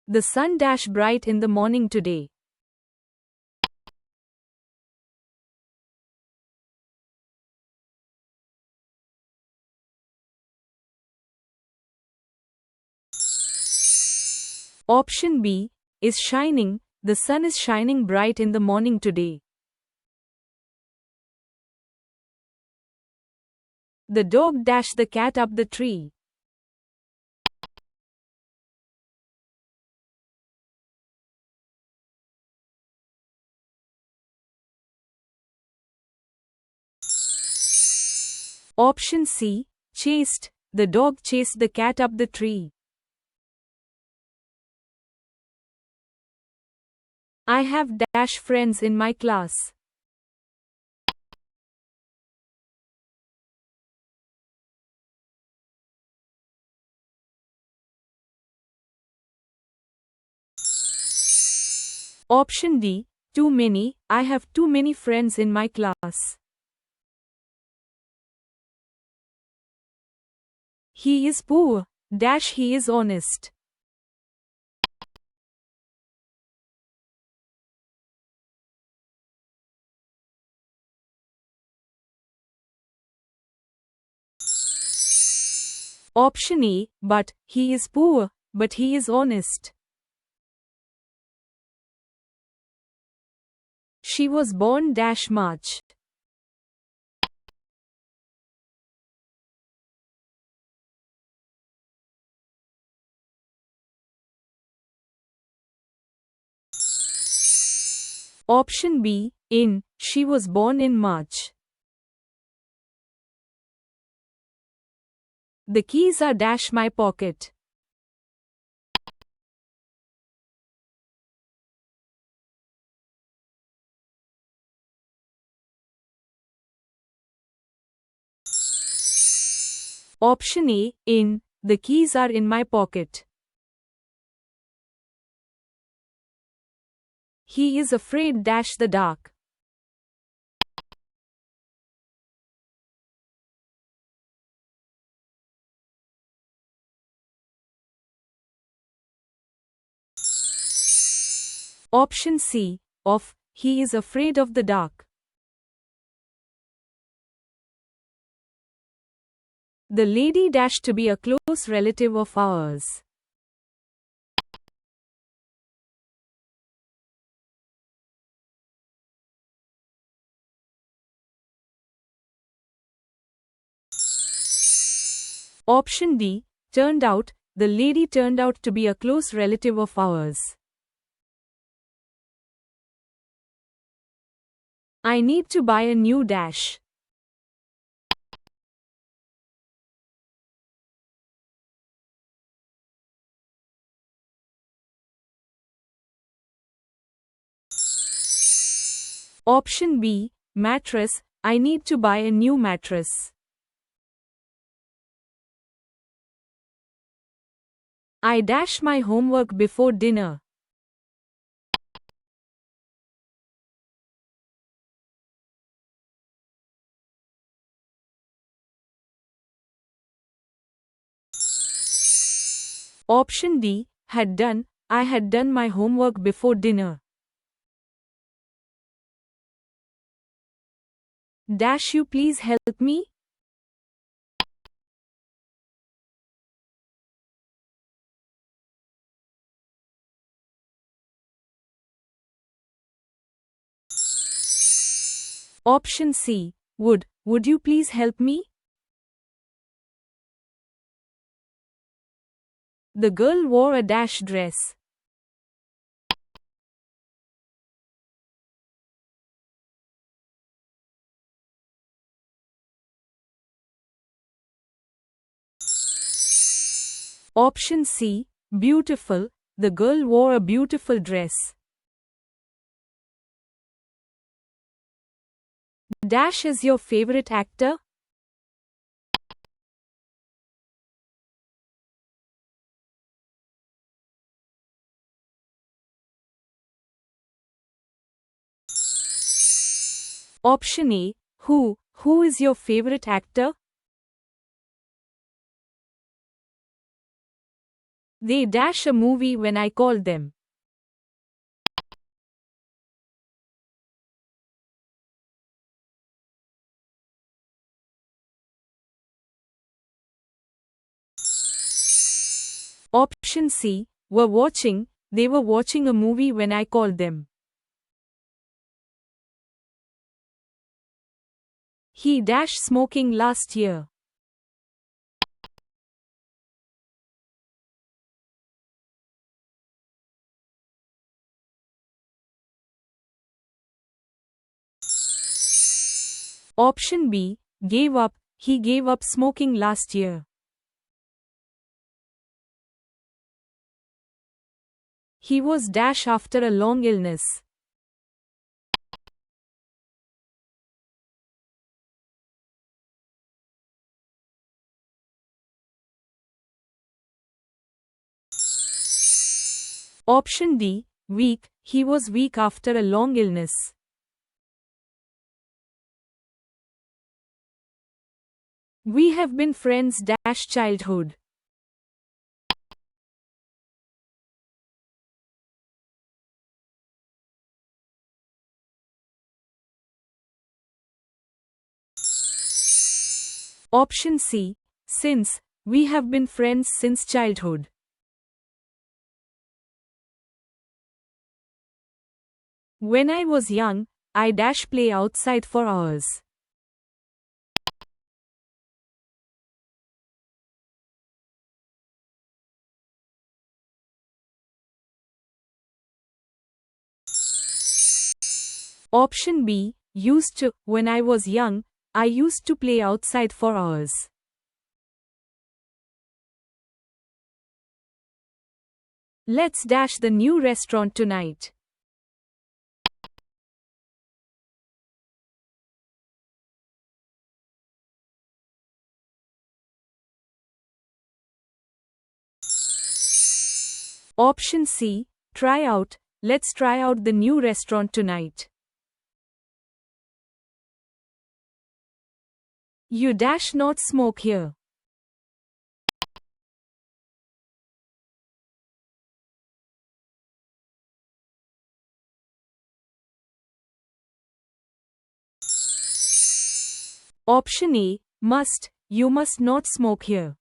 The sun dash bright in the morning today. Option B is shining. The sun is shining bright in the morning today. The dog dashed the cat up the tree. Option C, chased. The dog chased the cat up the tree. I have dash friends in my class. Option D, too many. I have too many friends in my class. He is poor. Dash he is honest. Option A, but he is poor, but he is honest. She was born dash March. Option B, in. She was born in March. The keys are dash my pocket. Option A, in. The keys are in my pocket. He is afraid dash the dark. Option C, of. He is afraid of the dark. The lady dash to be a close relative of ours. Option D, turned out. The lady turned out to be a close relative of ours. I need to buy a new dash. Option B, mattress. I need to buy a new mattress. I dash my homework before dinner. Option D, had done. I had done my homework before dinner. Dash you please help me? Option C, would. Would you please help me? The girl wore a dash dress. Option C, beautiful. The girl wore a beautiful dress. Dash is your favorite actor? Option A, who. Who is your favorite actor? They dash a movie when I call them. Option C. Were watching. They were watching a movie when I called them. He dashed smoking last year. Option B. Gave up. He gave up smoking last year. He was dash after a long illness. Option D. Weak. He was weak after a long illness. We have been friends dash childhood. Option C. Since. We have been friends since childhood. When I was young, I dash play outside for hours. Option B. Used to. When I was young, I used to play outside for hours. Let's dash the new restaurant tonight. Option C. Try out. Let's try out the new restaurant tonight. You dash not smoke here. Option A. Must. You must not smoke here.